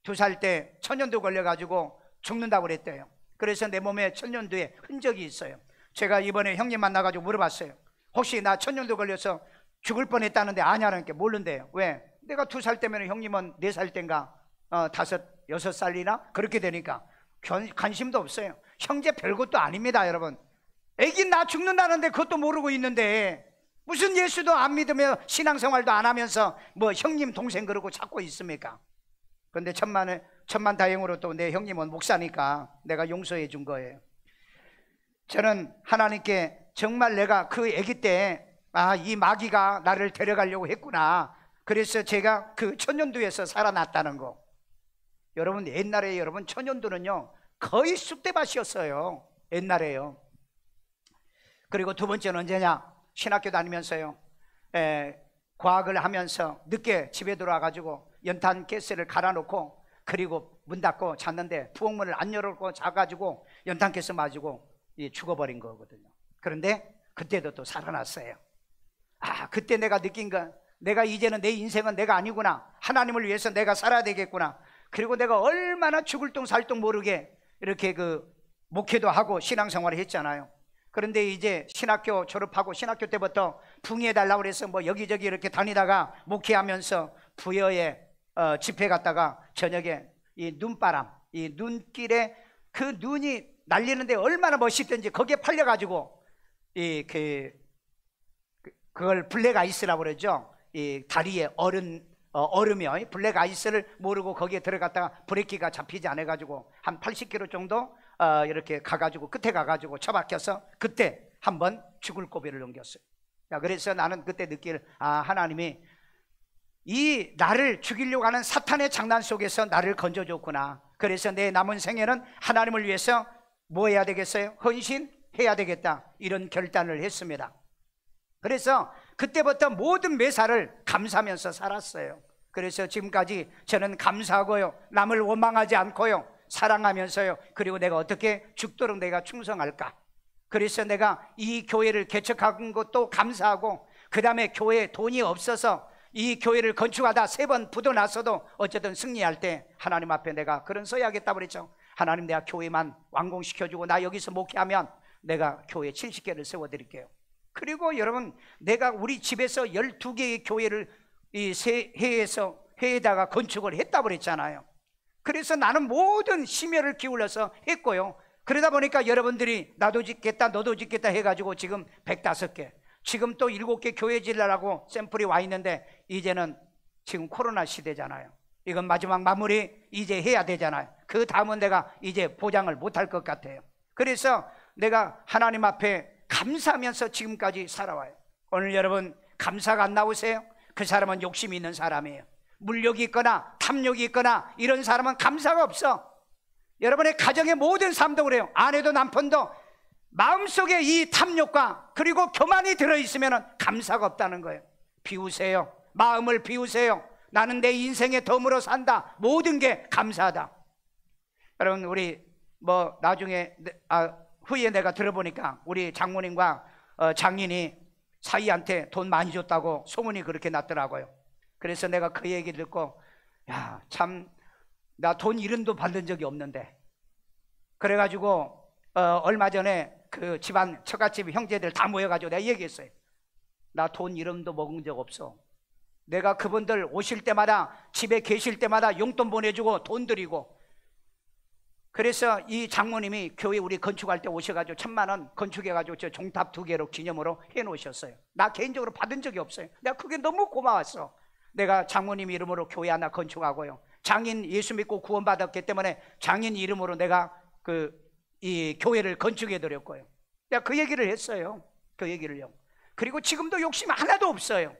2살 때 천연두 걸려가지고 죽는다고 그랬대요. 그래서 내 몸에 천연두의 흔적이 있어요. 제가 이번에 형님 만나가지고 물어봤어요. 혹시 나 천연두 걸려서 죽을 뻔했다는데 아냐는 게 모른대요. 왜? 내가 2살 때면 형님은 4살 땐가 5, 6살이나 그렇게 되니까 관심도 없어요. 형제 별것도 아닙니다. 여러분, 애기 나 죽는다는데 그것도 모르고 있는데 무슨 예수도 안 믿으며 신앙생활도 안 하면서 뭐 형님 동생 그러고 찾고 있습니까? 근데 천만 다행으로 또 내 형님은 목사니까 내가 용서해 준 거예요. 저는 하나님께 정말 내가 그 아기 때 이 마귀가 나를 데려가려고 했구나. 그래서 제가 그 천연두에서 살아났다는 거. 여러분 옛날에 여러분 천연두는요 거의 쑥대밭이었어요. 옛날에요. 그리고 두 번째는 언제냐? 신학교 다니면서요. 과학을 하면서 늦게 집에 들어와가지고 연탄 가스를 갈아놓고 그리고 문 닫고 잤는데 부엌문을 안 열어놓고 자가지고 연탄 가스 맞고 죽어버린 거거든요. 그런데 그때도 또 살아났어요. 그때 내가 느낀 건 내가 이제는 내 인생은 내가 아니구나. 하나님을 위해서 내가 살아야 되겠구나. 그리고 내가 얼마나 죽을 똥 살 똥 모르게 이렇게 그 목회도 하고 신앙생활을 했잖아요. 그런데 이제 신학교 졸업하고 신학교 때부터 붕해달라고 그래서 뭐 여기저기 이렇게 다니다가 목회하면서 부여에 집회 갔다가 저녁에 이 눈바람, 이 눈길에 그 눈이 날리는데 얼마나 멋있던지 거기에 팔려가지고 그걸 블랙 아이스라고 그러죠. 이 다리에 얼으며 블랙 아이스를 모르고 거기에 들어갔다가 브레이크가 잡히지 않아 가지고 한 80km 정도 이렇게 가가지고 끝에 가가지고 처박혀서 그때 한번 죽을 고비를 넘겼어요. 그래서 나는 그때 느낄 하나님이 이 나를 죽이려고 하는 사탄의 장난 속에서 나를 건져줬구나. 그래서 내 남은 생애는 하나님을 위해서 뭐 해야 되겠어요? 헌신해야 되겠다. 이런 결단을 했습니다. 그래서 그때부터 모든 매사를 감사하면서 살았어요. 그래서 지금까지 저는 감사하고요, 남을 원망하지 않고요, 사랑하면서요, 그리고 내가 어떻게 죽도록 내가 충성할까. 그래서 내가 이 교회를 개척한 것도 감사하고, 그 다음에 교회에 돈이 없어서 이 교회를 건축하다 3번 부도 났어도 어쨌든 승리할 때 하나님 앞에 내가 그런 써야겠다 그랬죠. 하나님, 내가 교회만 완공시켜주고 나 여기서 목회하면 내가 교회 70개를 세워드릴게요. 그리고 여러분, 내가 우리 집에서 12개의 교회를 이 해에다가 건축을 했다고 그랬잖아요. 그래서 나는 모든 심혈을 기울여서 했고요. 그러다 보니까 여러분들이 나도 짓겠다 너도 짓겠다 해가지고 지금 105개, 지금 또 7개 교회 질라라고 샘플이 와 있는데, 이제는 지금 코로나 시대잖아요. 이건 마지막 마무리 이제 해야 되잖아요. 그 다음은 내가 이제 보장을 못할 것 같아요. 그래서 내가 하나님 앞에 감사하면서 지금까지 살아와요. 오늘 여러분 감사가 안 나오세요? 그 사람은 욕심이 있는 사람이에요. 물욕이 있거나 탐욕이 있거나 이런 사람은 감사가 없어. 여러분의 가정의 모든 삶도 그래요. 아내도 남편도 마음속에 이 탐욕과 그리고 교만이 들어있으면 감사가 없다는 거예요. 비우세요. 마음을 비우세요. 나는 내 인생의 덤으로 산다. 모든 게 감사하다. 여러분, 우리 뭐 나중에 후에 내가 들어보니까 우리 장모님과 장인이 사이한테 돈 많이 줬다고 소문이 그렇게 났더라고요. 그래서 내가 그 얘기 듣고, 야, 참, 나 돈 1원도 받은 적이 없는데. 그래가지고 얼마 전에 그 집안 처갓집 형제들 다 모여가지고 내가 얘기했어요. 나 돈 1원도 먹은 적 없어. 내가 그분들 오실 때마다, 집에 계실 때마다 용돈 보내주고 돈 드리고. 그래서 이 장모님이 교회 우리 건축할 때 오셔가지고 1000만 원 건축해가지고 저 종탑 2개로 기념으로 해놓으셨어요. 나 개인적으로 받은 적이 없어요. 내가 그게 너무 고마웠어. 내가 장모님 이름으로 교회 하나 건축하고요, 장인 예수 믿고 구원받았기 때문에 장인 이름으로 내가 이 교회를 건축해 드렸고요. 내가 그 얘기를 했어요. 그 얘기를요. 그리고 지금도 욕심 하나도 없어요.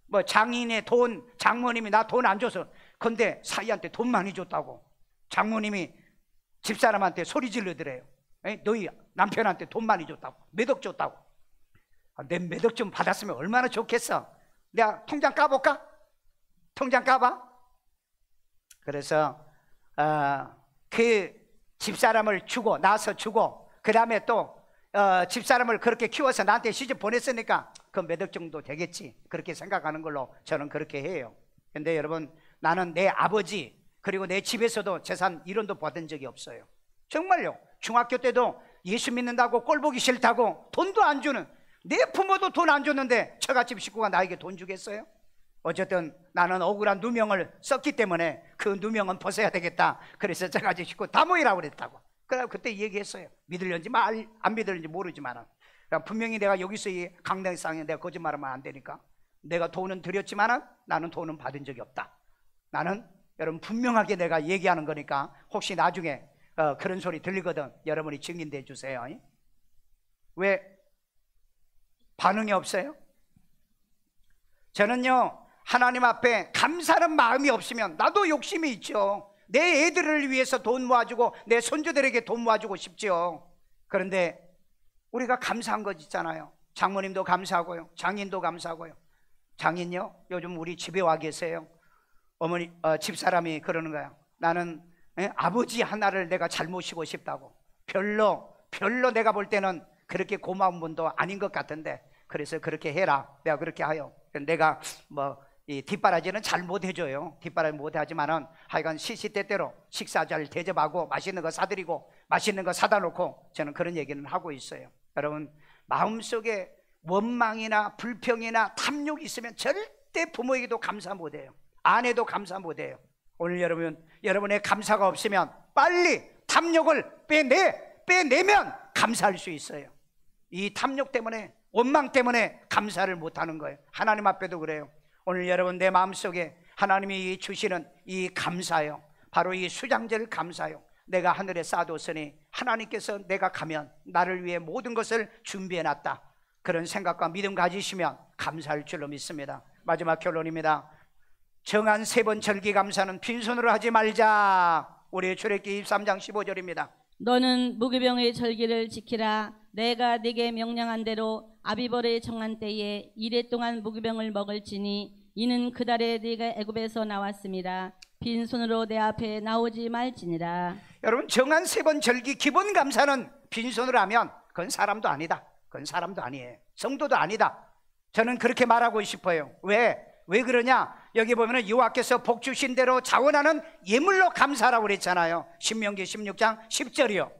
뭐 장인의 돈, 장모님이 나 돈 안 줘서. 근데 사이한테 돈 많이 줬다고 장모님이 집사람한테 소리 질러더래요. 너희 남편한테 돈 많이 줬다고, 몇 억 줬다고. 내 몇 억 좀 받았으면 얼마나 좋겠어. 내가 통장 까볼까? 통장 까봐. 그래서 그 집사람을 주고 나서 주고, 그 다음에 또 집사람을 그렇게 키워서 나한테 시집 보냈으니까 그 몇 억 정도 되겠지, 그렇게 생각하는 걸로 저는 그렇게 해요. 근데 여러분, 나는 내 아버지 그리고 내 집에서도 재산 1원도 받은 적이 없어요. 정말요. 중학교 때도 예수 믿는다고 꼴보기 싫다고 돈도 안 주는, 내 부모도 돈 안 줬는데 처갓집 식구가 나에게 돈 주겠어요? 어쨌든 나는 억울한 누명을 썼기 때문에 그 누명은 벗어야 되겠다. 그래서 처갓집 식구 다 모이라고 그랬다고. 그래서 그때 얘기했어요. 믿으려는지 안 믿으려는지 모르지만, 분명히 내가 여기서 이 강당상에 내가 거짓말하면 안 되니까, 내가 돈은 드렸지만 나는 돈은 받은 적이 없다. 나는 여러분 분명하게 내가 얘기하는 거니까 혹시 나중에 그런 소리 들리거든 여러분이 증인돼 주세요. 왜 반응이 없어요? 저는요 하나님 앞에 감사하는 마음이 없으면 나도 욕심이 있죠. 내 애들을 위해서 돈 모아주고 내 손주들에게 돈 모아주고 싶죠. 그런데 우리가 감사한 것 있잖아요. 장모님도 감사하고요, 장인도 감사하고요. 장인요 요즘 우리 집에 와 계세요. 어머니 집사람이 그러는 거야. 나는 아버지 하나를 내가 잘 모시고 싶다고. 별로 내가 볼 때는 그렇게 고마운 분도 아닌 것 같은데 그래서 그렇게 해라. 내가 그렇게 하여. 내가 이 뒷바라지는 잘 못해줘요. 뒷바라지 못하지만은 하여간 시시때때로 식사 잘 대접하고 맛있는 거 사드리고 맛있는 거 사다 놓고 저는 그런 얘기는 하고 있어요. 여러분 마음속에 원망이나 불평이나 탐욕이 있으면 절대 부모에게도 감사 못해요. 아내도 감사 못해요. 오늘 여러분의 감사가 없으면 빨리 탐욕을 빼내면 감사할 수 있어요. 이 탐욕 때문에 원망 때문에 감사를 못하는 거예요. 하나님 앞에도 그래요. 오늘 여러분 내 마음속에 하나님이 주시는 이 감사요, 바로 이 수장절 감사요, 내가 하늘에 쌓아뒀으니 하나님께서 내가 가면 나를 위해 모든 것을 준비해놨다, 그런 생각과 믿음 가지시면 감사할 줄로 믿습니다. 마지막 결론입니다. 정한 3번 절기 감사는 빈손으로 하지 말자. 우리 출애굽기 23장 15절입니다. 너는 무교병의 절기를 지키라. 내가 네게 명령한 대로 아비벌의 정한 때에 이래 동안 무교병을 먹을지니 이는 그달에 네가 애굽에서 나왔음이라. 빈손으로 내 앞에 나오지 말지니라. 여러분 정한 3번 절기 기본 감사는 빈손으로 하면 그건 사람도 아니다. 그건 사람도 아니에요. 성도도 아니다. 저는 그렇게 말하고 싶어요. 왜 그러냐? 여기 보면은 여호와께서 복 주신 대로 자원하는 예물로 감사하라고 그랬잖아요. 신명기 16장 10절이요.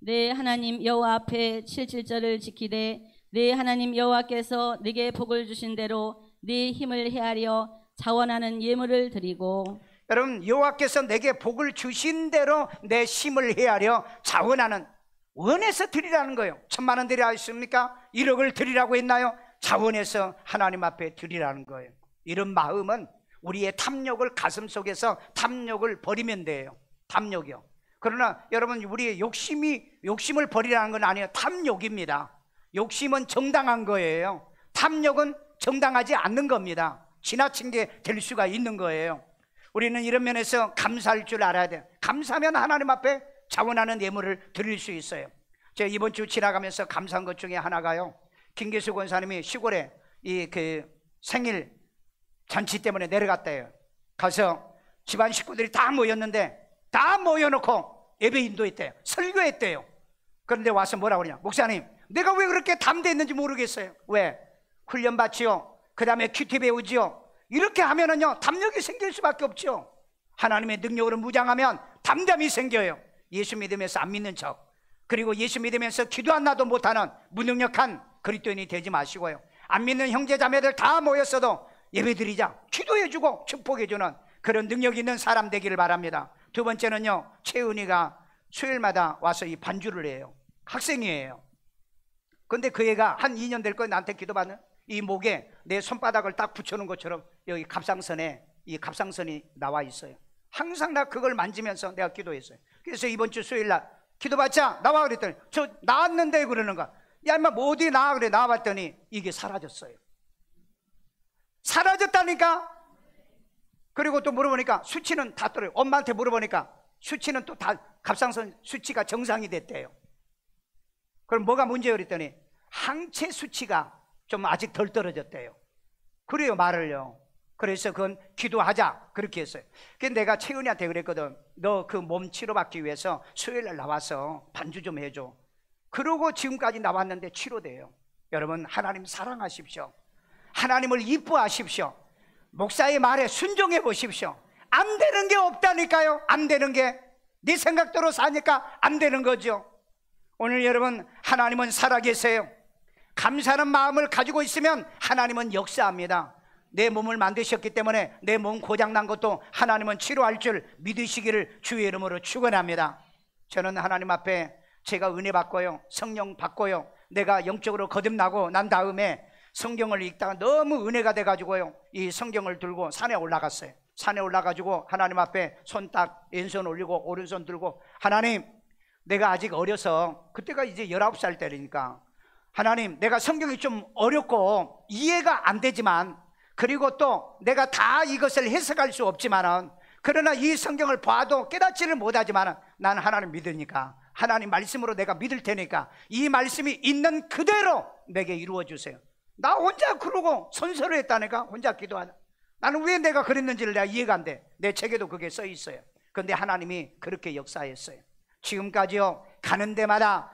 내 하나님 여호와 앞에 7절을 지키되 내 하나님 여호와께서 네게 복을 주신 대로 네 힘을 헤아려 자원하는 예물을 드리고. 여러분 여호와께서 내게 복을 주신 대로 내 힘을 헤아려 자원하는, 원해서 드리라는 거예요. 1000만 원 드리라 했습니까? 1억을 드리라고 했나요? 자원해서 하나님 앞에 드리라는 거예요. 이런 마음은 우리의 탐욕을 가슴속에서 탐욕을 버리면 돼요. 탐욕이요. 그러나 여러분 우리의 욕심을 버리라는 건 아니에요. 탐욕입니다. 욕심은 정당한 거예요. 탐욕은 정당하지 않는 겁니다. 지나친 게 될 수가 있는 거예요. 우리는 이런 면에서 감사할 줄 알아야 돼요. 감사하면 하나님 앞에 자원하는 예물을 드릴 수 있어요. 제가 이번 주 지나가면서 감사한 것 중에 하나가요, 김계수 권사님이 시골에 생일 잔치 때문에 내려갔대요. 가서 집안 식구들이 다 모였는데 다 모여놓고 예배 인도했대요. 설교했대요. 그런데 와서 뭐라고 그러냐? 목사님, 내가 왜 그렇게 담대했는지 모르겠어요. 왜? 훈련 받지요, 그 다음에 큐티 배우지요. 이렇게 하면은요 담력이 생길 수밖에 없죠. 하나님의 능력으로 무장하면 담담이 생겨요. 예수 믿으면서 안 믿는 척, 그리고 예수 믿으면서 기도 하나도 못하는 무능력한 그리스도인이 되지 마시고요. 안 믿는 형제자매들 다 모였어도 예배드리자, 기도해주고 축복해주는 그런 능력 있는 사람 되기를 바랍니다. 두 번째는요, 채은이가 수요일마다 와서 이 반주를 해요. 학생이에요. 근데 그 애가 한 2년 될 거예요. 나한테 기도받는 이 목에 내 손바닥을 딱 붙여놓은 것처럼 여기 갑상선에 이 갑상선이 나와 있어요. 항상 나 그걸 만지면서 내가 기도했어요. 그래서 이번 주 수요일날 기도받자 나와 그랬더니 저 나왔는데 그러는 거야. 야 인마 뭐 어디 나와 그래. 나와봤더니 이게 사라졌어요. 사라졌다니까. 그리고 또 물어보니까 수치는 다 떨어요. 엄마한테 물어보니까 수치는 또 다 갑상선 수치가 정상이 됐대요. 그럼 뭐가 문제요 그랬더니 항체 수치가 좀 아직 덜 떨어졌대요. 그래요 말을요. 그래서 그건 기도하자 그렇게 했어요. 그래서 내가 채은이한테 그랬거든. 너 그 몸 치료받기 위해서 수요일날 나와서 반주 좀 해줘. 그러고 지금까지 나왔는데 치료돼요. 여러분 하나님 사랑하십시오. 하나님을 이뻐하십시오. 목사의 말에 순종해 보십시오. 안 되는 게 없다니까요. 안 되는 게 네 생각대로 사니까 안 되는 거죠. 오늘 여러분 하나님은 살아계세요. 감사하는 마음을 가지고 있으면 하나님은 역사합니다. 내 몸을 만드셨기 때문에 내 몸 고장난 것도 하나님은 치료할 줄 믿으시기를 주의 이름으로 축원합니다. 저는 하나님 앞에 제가 은혜 받고요, 성령 받고요, 내가 영적으로 거듭나고 난 다음에 성경을 읽다가 너무 은혜가 돼가지고요 이 성경을 들고 산에 올라갔어요. 산에 올라가지고 하나님 앞에 손 딱 왼손 올리고 오른손 들고, 하나님, 내가 아직 어려서, 그때가 이제 19살 때니까, 하나님, 내가 성경이 좀 어렵고 이해가 안 되지만, 그리고 또 내가 다 이것을 해석할 수 없지만은, 그러나 이 성경을 봐도 깨닫지를 못하지만은 나는 하나님 믿으니까, 하나님 말씀으로 내가 믿을 테니까 이 말씀이 있는 그대로 내게 이루어 주세요. 나 혼자 그러고 선서를 했다니까. 혼자 기도하다. 나는 왜 내가 그랬는지를 내가 이해가 안 돼. 내 책에도 그게 써 있어요. 그런데 하나님이 그렇게 역사했어요. 지금까지요, 가는 데마다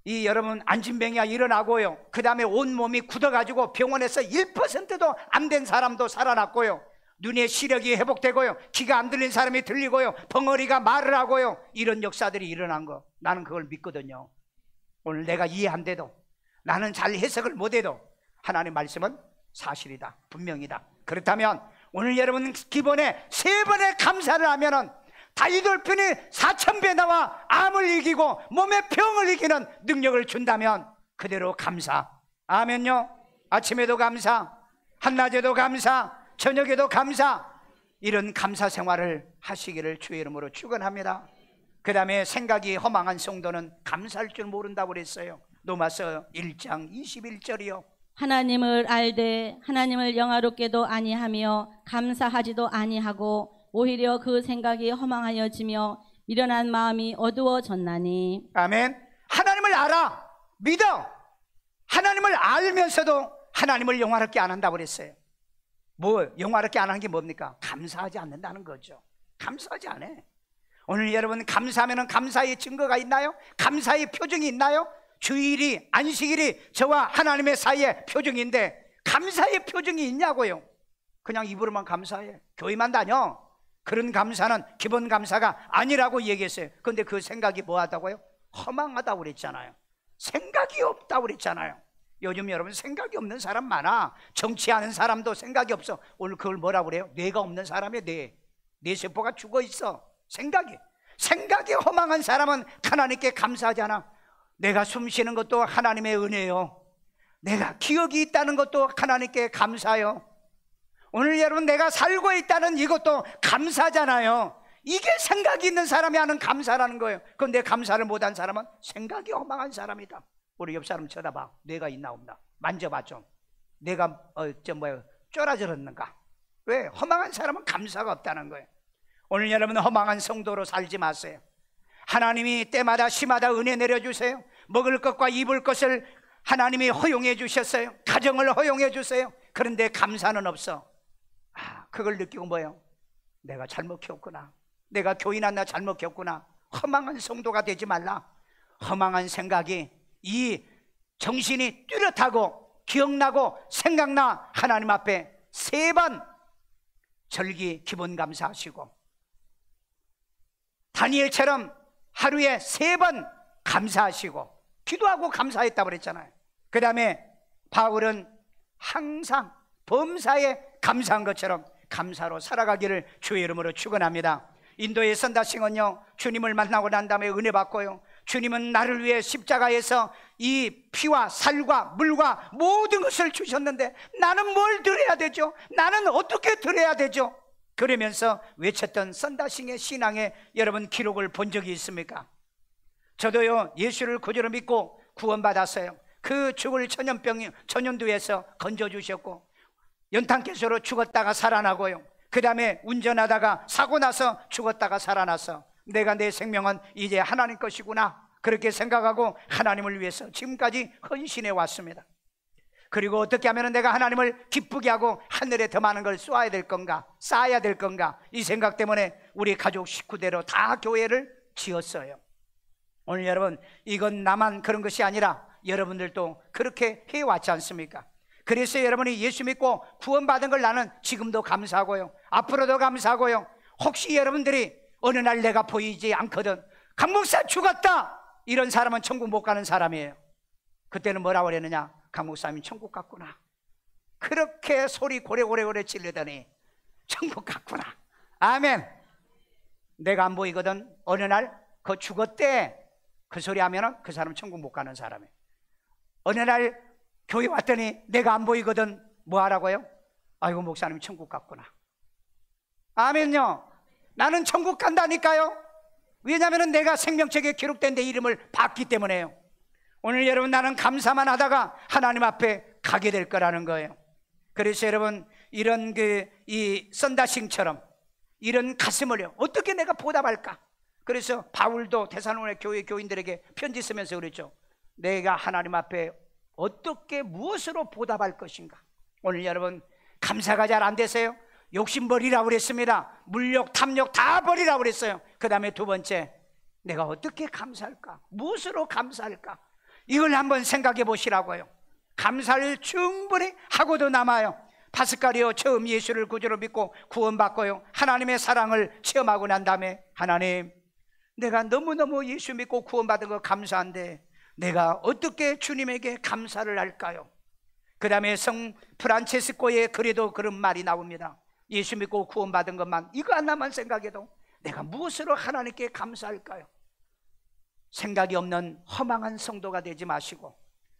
이 여러분 안진병이 일어나고요, 그 다음에 온몸이 굳어가지고 병원에서 1%도 안 된 사람도 살아났고요, 눈의 시력이 회복되고요, 귀가 안 들린 사람이 들리고요, 벙어리가 말을 하고요, 이런 역사들이 일어난 거, 나는 그걸 믿거든요. 오늘 내가 이해 안 돼도, 나는 잘 해석을 못해도 하나님의 말씀은 사실이다, 분명이다. 그렇다면 오늘 여러분 기본에 3번의 감사를 하면은 다윗돌편이 4000배 나와 암을 이기고 몸의 병을 이기는 능력을 준다면 그대로 감사. 아멘요. 아침에도 감사, 한낮에도 감사, 저녁에도 감사. 이런 감사 생활을 하시기를 주의 이름으로 축원합니다. 그 다음에 생각이 허망한 성도는 감사할 줄 모른다고 그랬어요. 로마서 1장 21절이요. 하나님을 알되 하나님을 영화롭게도 아니하며 감사하지도 아니하고 오히려 그 생각이 허망하여지며 미련한 마음이 어두워졌나니. 아멘. 하나님을 알아, 믿어. 하나님을 알면서도 하나님을 영화롭게 안 한다고 그랬어요. 뭐 영화롭게 안 하는 게 뭡니까? 감사하지 않는다는 거죠. 감사하지 않아. 오늘 여러분 감사하면 감사의 증거가 있나요? 감사의 표정이 있나요? 주일이, 안식일이 저와 하나님의 사이의 표정인데 감사의 표정이 있냐고요. 그냥 입으로만 감사해, 교회만 다녀. 그런 감사는 기본 감사가 아니라고 얘기했어요. 그런데 그 생각이 뭐하다고요? 허망하다고 그랬잖아요. 생각이 없다고 그랬잖아요. 요즘 여러분 생각이 없는 사람 많아. 정치하는 사람도 생각이 없어. 오늘 그걸 뭐라고 그래요? 뇌가 없는 사람의 뇌 세포가 죽어 있어. 생각이 허망한 사람은 하나님께 감사하지 않아. 내가 숨 쉬는 것도 하나님의 은혜요, 내가 기억이 있다는 것도 하나님께 감사요, 오늘 여러분 내가 살고 있다는 이것도 감사잖아요. 이게 생각이 있는 사람이 하는 감사라는 거예요. 그런데 감사를 못한 사람은 생각이 허망한 사람이다. 우리 옆 사람 쳐다봐. 뇌가 있나 없나 만져봐 좀. 내가 쫄아들었는가? 왜? 허망한 사람은 감사가 없다는 거예요. 오늘 여러분 허망한 성도로 살지 마세요. 하나님이 때마다 시마다 은혜 내려주세요. 먹을 것과 입을 것을 하나님이 허용해 주셨어요. 가정을 허용해 주세요. 그런데 감사는 없어. 그걸 느끼고 뭐예요? 내가 잘못 키웠구나, 내가 교인 하나 잘못 키웠구나. 허망한 성도가 되지 말라. 허망한 생각이, 이 정신이 뚜렷하고 기억나고 생각나 하나님 앞에 3번 절기 기본 감사하시고, 다니엘처럼 하루에 3번 감사하시고 기도하고 감사했다고 그랬잖아요. 그 다음에 바울은 항상 범사에 감사한 것처럼 감사로 살아가기를 주의 이름으로 축원합니다. 인도의 선다싱은요, 주님을 만나고 난 다음에 은혜 받고요, 주님은 나를 위해 십자가에서 이 피와 살과 물과 모든 것을 주셨는데 나는 뭘 드려야 되죠? 나는 어떻게 드려야 되죠? 그러면서 외쳤던 선다싱의 신앙에 여러분 기록을 본 적이 있습니까? 저도요, 예수를 구주로 믿고 구원받았어요. 그 죽을 천연두에서 건져주셨고, 연탄개수로 죽었다가 살아나고요, 그 다음에 운전하다가 사고 나서 죽었다가 살아나서 내가 내 생명은 이제 하나님 것이구나, 그렇게 생각하고 하나님을 위해서 지금까지 헌신해 왔습니다. 그리고 어떻게 하면 내가 하나님을 기쁘게 하고 하늘에 더 많은 걸 쏘아야 될 건가, 쌓아야 될 건가, 이 생각 때문에 우리 가족 식구대로 다 교회를 지었어요. 오늘 여러분, 이건 나만 그런 것이 아니라 여러분들도 그렇게 해왔지 않습니까? 그래서 여러분이 예수 믿고 구원받은 걸 나는 지금도 감사하고요, 앞으로도 감사하고요. 혹시 여러분들이 어느 날 내가 보이지 않거든, 강 목사 죽었다, 이런 사람은 천국 못 가는 사람이에요. 그때는 뭐라고 그랬느냐? 강 목사님이 천국 갔구나. 그렇게 소리 고래고래 찌르더니 천국 갔구나. 아멘. 내가 안 보이거든, 어느 날 그 죽었대, 그 소리 하면은 그 사람은 천국 못 가는 사람이에요. 어느 날 교회 왔더니 내가 안 보이거든, 뭐 하라고요? 아이고 목사님 천국 갔구나. 아멘요. 나는 천국 간다니까요. 왜냐하면 내가 생명책에 기록된 내 이름을 봤기 때문에요. 오늘 여러분, 나는 감사만 하다가 하나님 앞에 가게 될 거라는 거예요. 그래서 여러분, 이런 이 썬다싱처럼 이런 가슴을요, 어떻게 내가 보답할까? 그래서 바울도 데살로니가 교회 교인들에게 편지 쓰면서 그랬죠. 내가 하나님 앞에 어떻게 무엇으로 보답할 것인가? 오늘 여러분, 감사가 잘 안 되세요? 욕심 버리라고 그랬습니다. 물욕, 탐욕 다 버리라고 그랬어요. 그 다음에 두 번째, 내가 어떻게 감사할까? 무엇으로 감사할까? 이걸 한번 생각해 보시라고요. 감사를 충분히 하고도 남아요. 파스칼이요, 처음 예수를 구주로 믿고 구원받고요, 하나님의 사랑을 체험하고 난 다음에, 하나님, 내가 너무너무 예수 믿고 구원받은 거 감사한데 내가 어떻게 주님에게 감사를 할까요? 그 다음에 성 프란체스코의 글에도 그런 말이 나옵니다. 예수 믿고 구원받은 것만, 이거 하나만 생각해도 내가 무엇으로 하나님께 감사할까요? 생각이 없는 허망한 성도가 되지 마시고,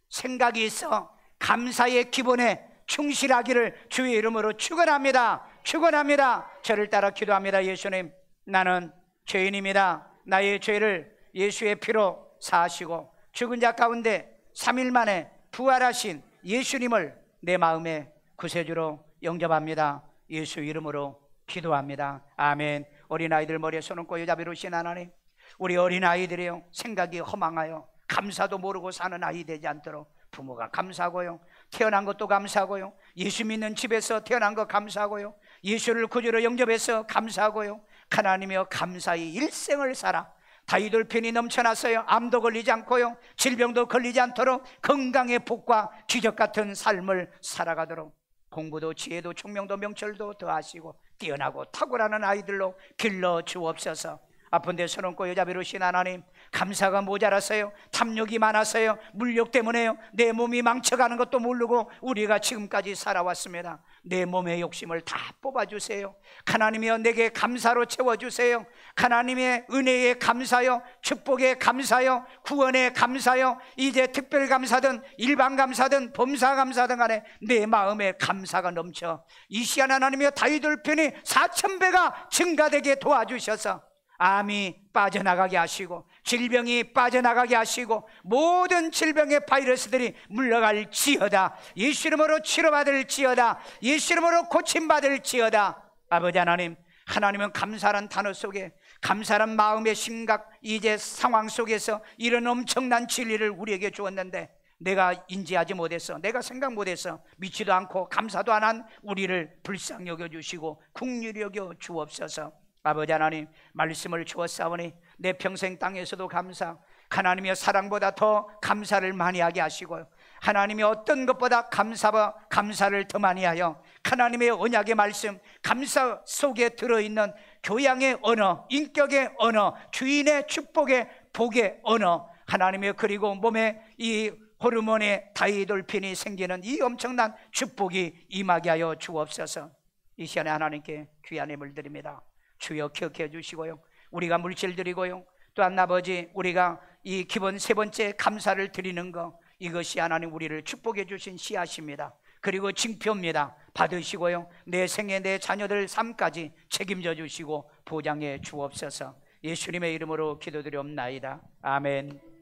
생각이 있어 감사의 기본에 충실하기를 주의 이름으로 축원합니다. 축원합니다. 저를 따라 기도합니다. 예수님, 나는 죄인입니다. 나의 죄를 예수의 피로 사하시고 죽은 자 가운데 3일 만에 부활하신 예수님을 내 마음의 구세주로 영접합니다. 예수 이름으로 기도합니다. 아멘. 어린아이들 머리에 손 얹고 여자 비로신 하나님, 우리 어린아이들이요, 생각이 허망하여 감사도 모르고 사는 아이 되지 않도록 부모가 감사하고요, 태어난 것도 감사하고요, 예수 믿는 집에서 태어난 것 감사하고요, 예수를 구주로 영접해서 감사하고요, 하나님이여 감사의 일생을 살아 다이돌편이 넘쳐나서요, 암도 걸리지 않고요, 질병도 걸리지 않도록 건강의 복과 기적 같은 삶을 살아가도록 공부도 지혜도 총명도 명철도 더하시고 뛰어나고 탁월한 아이들로 길러 주옵소서. 아픈 데 손 얹고 여자 비로신 하나님, 감사가 모자라서요, 탐욕이 많아서요, 물욕 때문에요, 내 몸이 망쳐가는 것도 모르고 우리가 지금까지 살아왔습니다. 내 몸의 욕심을 다 뽑아주세요. 하나님이여, 내게 감사로 채워주세요. 하나님의 은혜에 감사요, 축복에 감사요, 구원에 감사요, 이제 특별 감사든 일반 감사든 범사 감사든 간에 내 마음에 감사가 넘쳐 이 시간 하나님이여, 다윗돌편이 4,000배가 증가되게 도와주셔서 암이 빠져나가게 하시고 질병이 빠져나가게 하시고 모든 질병의 바이러스들이 물러갈지어다. 예수 이름으로 치료받을지어다. 예수 이름으로 고침받을지어다. 아버지 하나님, 하나님은 감사란 단어 속에, 감사란 마음의 심각, 이제 상황 속에서 이런 엄청난 진리를 우리에게 주었는데 내가 인지하지 못해서, 내가 생각 못해서 믿지도 않고 감사도 안 한 우리를 불쌍히 여겨주시고 긍휼히 여겨 주옵소서. 아버지 하나님, 말씀을 주었사오니 내 평생 땅에서도 감사, 하나님의 사랑보다 더 감사를 많이 하게 하시고요, 하나님이 어떤 것보다 감사를 더 많이 하여 하나님의 언약의 말씀, 감사 속에 들어있는 교양의 언어, 인격의 언어, 주인의 축복의 복의 언어, 하나님의, 그리고 몸에 이 호르몬의 다이돌핀이 생기는 이 엄청난 축복이 임하게 하여 주옵소서. 이 시간에 하나님께 귀한 예물 드립니다. 주여 기억해 주시고요, 우리가 물질 드리고요, 또한 아버지, 우리가 이 기본 세 번째 감사를 드리는 것, 이것이 하나님 우리를 축복해 주신 씨앗입니다. 그리고 징표입니다. 받으시고요, 내 생애 내 자녀들 삶까지 책임져 주시고 보장해 주옵소서. 예수님의 이름으로 기도드리옵나이다. 아멘.